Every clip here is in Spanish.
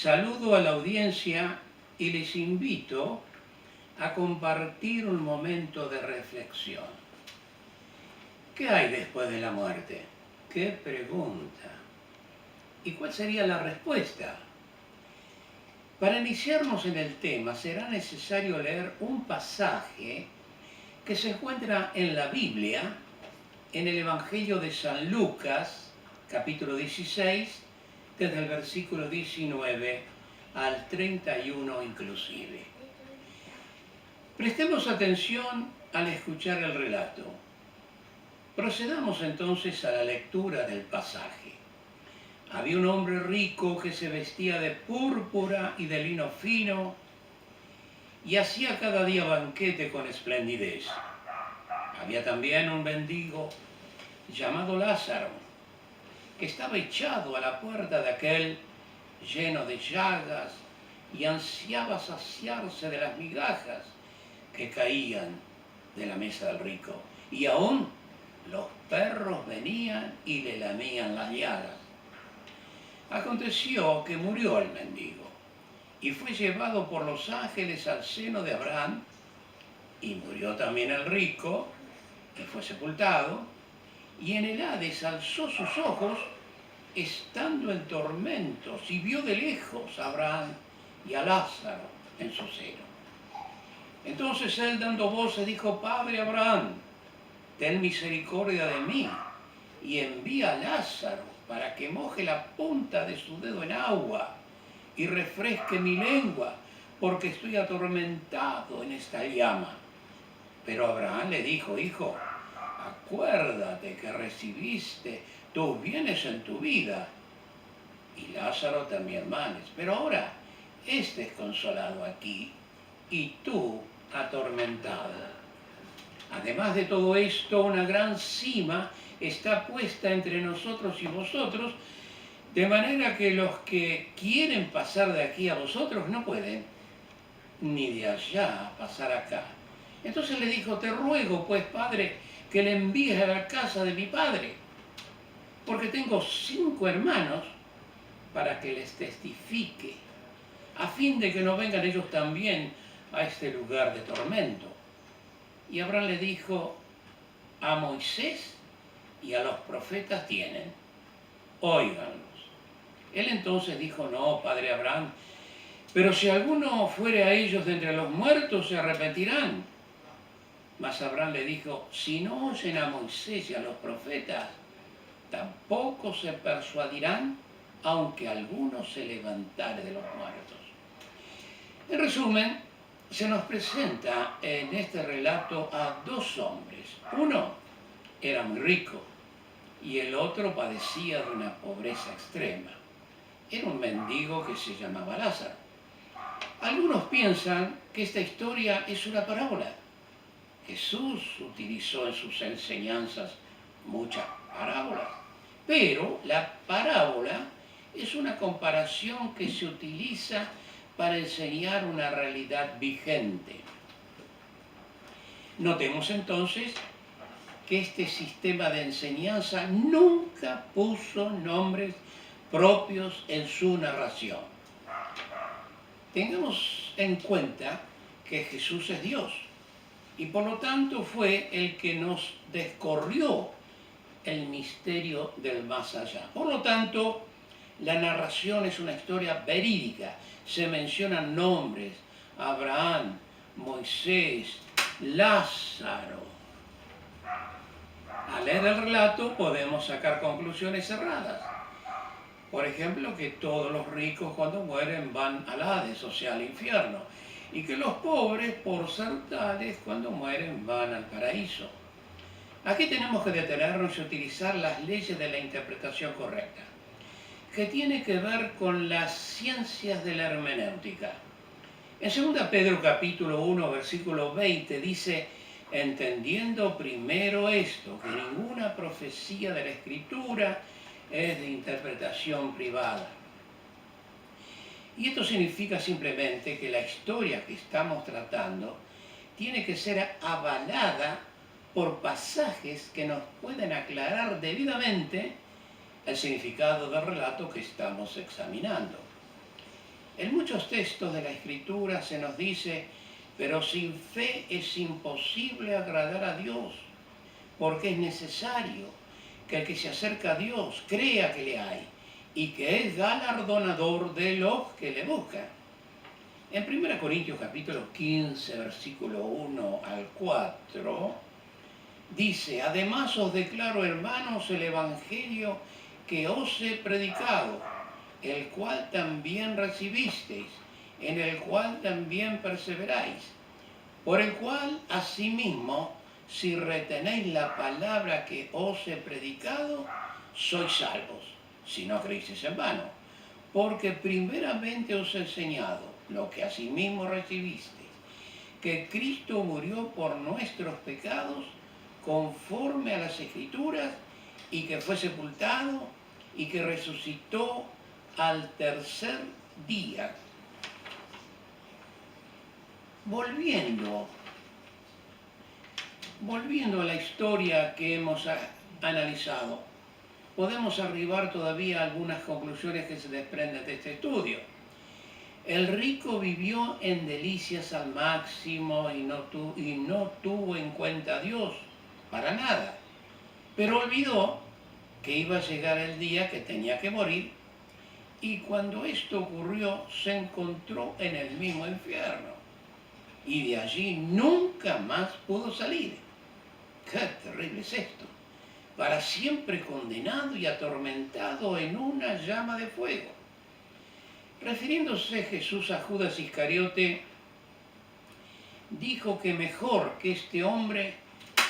Saludo a la audiencia y les invito a compartir un momento de reflexión. ¿Qué hay después de la muerte? ¿Qué pregunta? ¿Y cuál sería la respuesta? Para iniciarnos en el tema será necesario leer un pasaje que se encuentra en la Biblia, en el Evangelio de San Lucas, capítulo 16, desde el versículo 19 al 31 inclusive. Prestemos atención al escuchar el relato. Procedamos entonces a la lectura del pasaje. Había un hombre rico que se vestía de púrpura y de lino fino y hacía cada día banquete con esplendidez. Había también un mendigo llamado Lázaro, que estaba echado a la puerta de aquel lleno de llagas y ansiaba saciarse de las migajas que caían de la mesa del rico. Y aún los perros venían y le lamían las llagas. Aconteció que murió el mendigo y fue llevado por los ángeles al seno de Abraham, y murió también el rico y fue sepultado, y en el Hades alzó sus ojos estando en tormentos y vio de lejos a Abraham y a Lázaro en su seno. Entonces él, dando voces, dijo: Padre Abraham, ten misericordia de mí y envía a Lázaro para que moje la punta de su dedo en agua y refresque mi lengua, porque estoy atormentado en esta llama. Pero Abraham le dijo: Hijo, acuérdate que recibiste tus bienes en tu vida, y Lázaro también males. Pero ahora este es consolado aquí y tú atormentado. Además de todo esto, una gran sima está puesta entre nosotros y vosotros, de manera que los que quieren pasar de aquí a vosotros no pueden, ni de allá pasar acá. Entonces le dijo: te ruego, pues, Padre, que le envíes a la casa de mi padre, porque tengo 5 hermanos, para que les testifique, a fin de que no vengan ellos también a este lugar de tormento. Y Abraham le dijo: a Moisés y a los profetas tienen, óiganlos. Él entonces dijo: no, padre Abraham, pero si alguno fuere a ellos de entre los muertos, se arrepentirán. Mas Abraham le dijo: si no oyen a Moisés y a los profetas, tampoco se persuadirán, aunque alguno se levantare de los muertos. En resumen, se nos presenta en este relato a 2 hombres. Uno era muy rico y el otro padecía de una pobreza extrema. Era un mendigo que se llamaba Lázaro. Algunos piensan que esta historia es una parábola. Jesús utilizó en sus enseñanzas muchas parábolas, pero la parábola es una comparación que se utiliza para enseñar una realidad vigente. Notemos entonces que este sistema de enseñanza nunca puso nombres propios en su narración. Tengamos en cuenta que Jesús es Dios y por lo tanto fue el que nos descorrió el misterio del más allá. Por lo tanto, la narración es una historia verídica. Se mencionan nombres: Abraham, Moisés, Lázaro. Al leer el relato podemos sacar conclusiones erradas. Por ejemplo, que todos los ricos cuando mueren van al Hades, o sea, al infierno, y que los pobres, por ser tales, cuando mueren van al paraíso. Aquí tenemos que detenernos y utilizar las leyes de la interpretación correcta, que tiene que ver con las ciencias de la hermenéutica. En 2 Pedro capítulo 1, versículo 20 dice: entendiendo primero esto, que ninguna profecía de la Escritura es de interpretación privada. Y esto significa simplemente que la historia que estamos tratando tiene que ser avalada por pasajes que nos pueden aclarar debidamente el significado del relato que estamos examinando. En muchos textos de la Escritura se nos dice, pero sin fe es imposible agradar a Dios, porque es necesario que el que se acerca a Dios crea que le hay y que es galardonador de los que le buscan. En 1 Corintios capítulo 15, versículo 1 al 4, dice, además os declaro, hermanos, el evangelio que os he predicado, el cual también recibisteis, en el cual también perseveráis, por el cual asimismo, si retenéis la palabra que os he predicado, sois salvos, si no creéis en vano, porque primeramente os he enseñado lo que asimismo recibisteis, que Cristo murió por nuestros pecados conforme a las Escrituras, y que fue sepultado y que resucitó al tercer día. Volviendo a la historia que hemos analizado, podemos arribar todavía a algunas conclusiones que se desprenden de este estudio. El rico vivió en delicias al máximo y no tuvo en cuenta a Dios, para nada, pero olvidó que iba a llegar el día que tenía que morir, y cuando esto ocurrió se encontró en el mismo infierno, y de allí nunca más pudo salir. ¡Qué terrible es esto! Para siempre condenado y atormentado en una llama de fuego. Refiriéndose Jesús a Judas Iscariote, dijo que mejor que este hombre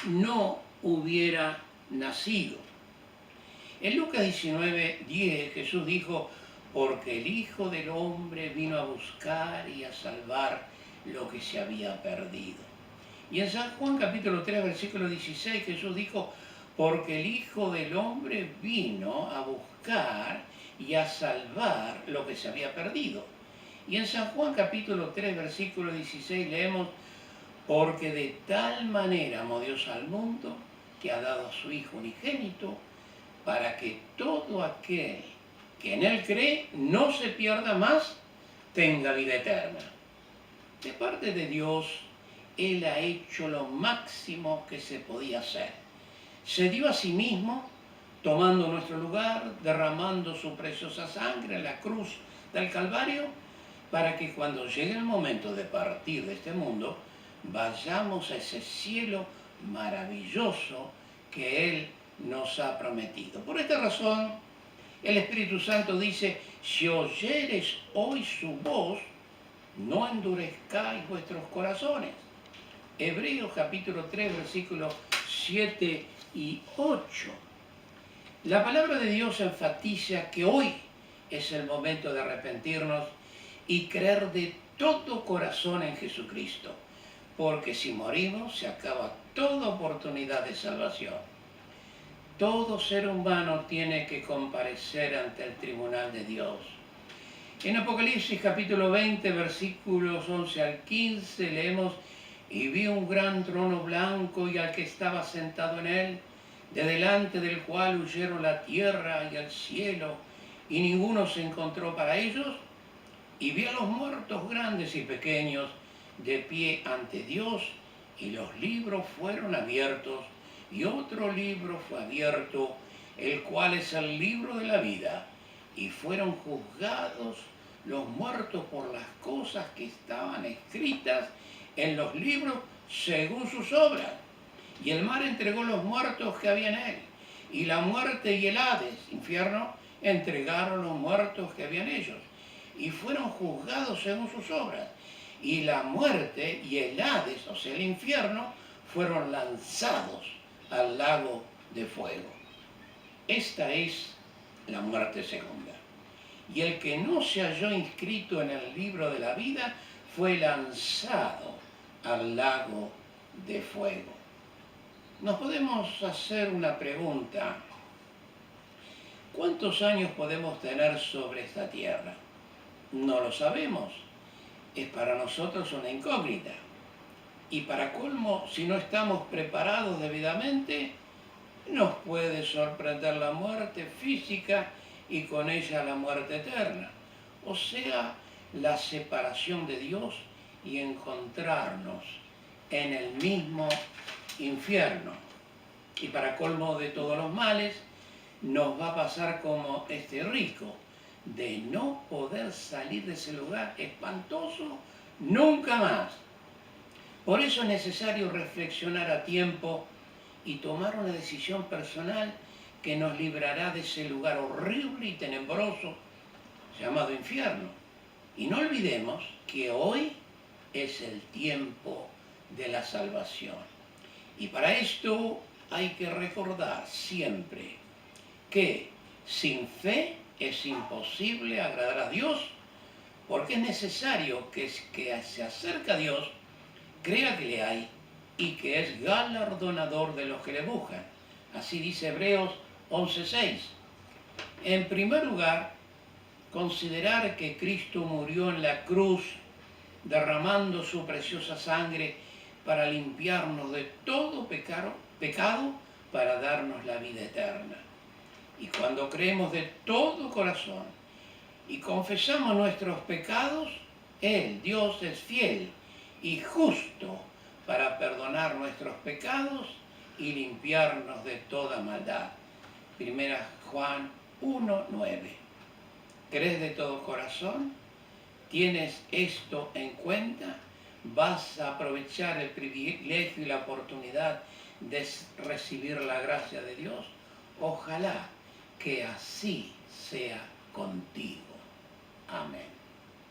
no hubiera nacido. En Lucas 19:10 Jesús dijo, porque el Hijo del Hombre vino a buscar y a salvar lo que se había perdido. Y en San Juan capítulo 3 versículo 16 Jesús dijo, porque el Hijo del Hombre vino a buscar y a salvar lo que se había perdido. Y en San Juan capítulo 3 versículo 16 leemos, porque de tal manera amó Dios al mundo que ha dado a su Hijo unigénito, para que todo aquel que en Él cree no se pierda más, tenga vida eterna. De parte de Dios, Él ha hecho lo máximo que se podía hacer. Se dio a sí mismo, tomando nuestro lugar, derramando su preciosa sangre en la cruz del Calvario, para que cuando llegue el momento de partir de este mundo, vayamos a ese cielo maravilloso que Él nos ha prometido. Por esta razón, el Espíritu Santo dice, si oyereis hoy su voz, no endurezcáis vuestros corazones. Hebreos capítulo 3, versículos 7 y 8. La palabra de Dios enfatiza que hoy es el momento de arrepentirnos y creer de todo corazón en Jesucristo, porque si morimos se acaba toda oportunidad de salvación. Todo ser humano tiene que comparecer ante el tribunal de Dios. En Apocalipsis capítulo 20, versículos 11 al 15, leemos, y vi un gran trono blanco y al que estaba sentado en él, de delante del cual huyeron la tierra y el cielo, y ninguno se encontró para ellos, y vi a los muertos grandes y pequeños de pie ante Dios, y los libros fueron abiertos, y otro libro fue abierto, el cual es el libro de la vida, y fueron juzgados los muertos por las cosas que estaban escritas en los libros según sus obras. Y el mar entregó los muertos que había en él, y la muerte y el Hades, infierno, entregaron los muertos que había en ellos, y fueron juzgados según sus obras. Y la muerte y el Hades, o sea el infierno, fueron lanzados al lago de fuego. Esta es la muerte segunda. Y el que no se halló inscrito en el libro de la vida fue lanzado al lago de fuego. Nos podemos hacer una pregunta. ¿Cuántos años podemos tener sobre esta tierra? No lo sabemos. Es para nosotros una incógnita. Y para colmo, si no estamos preparados debidamente, nos puede sorprender la muerte física y con ella la muerte eterna. O sea, la separación de Dios y encontrarnos en el mismo infierno. Y para colmo de todos los males, nos va a pasar como este rico, de no poder salir de ese lugar espantoso nunca más. Por eso es necesario reflexionar a tiempo y tomar una decisión personal que nos librará de ese lugar horrible y tenebroso llamado infierno. Y no olvidemos que hoy es el tiempo de la salvación. Y para esto hay que recordar siempre que sin fe es imposible agradar a Dios, porque es necesario que se acerque a Dios, crea que le hay y que es galardonador de los que le buscan. Así dice Hebreos 11:6. En primer lugar, considerar que Cristo murió en la cruz, derramando su preciosa sangre para limpiarnos de todo pecado para darnos la vida eterna. Y cuando creemos de todo corazón y confesamos nuestros pecados, Él, Dios, es fiel y justo para perdonar nuestros pecados y limpiarnos de toda maldad. Primera Juan 1:9. ¿Crees de todo corazón? ¿Tienes esto en cuenta? ¿Vas a aprovechar el privilegio y la oportunidad de recibir la gracia de Dios? Ojalá que así sea contigo. Amén.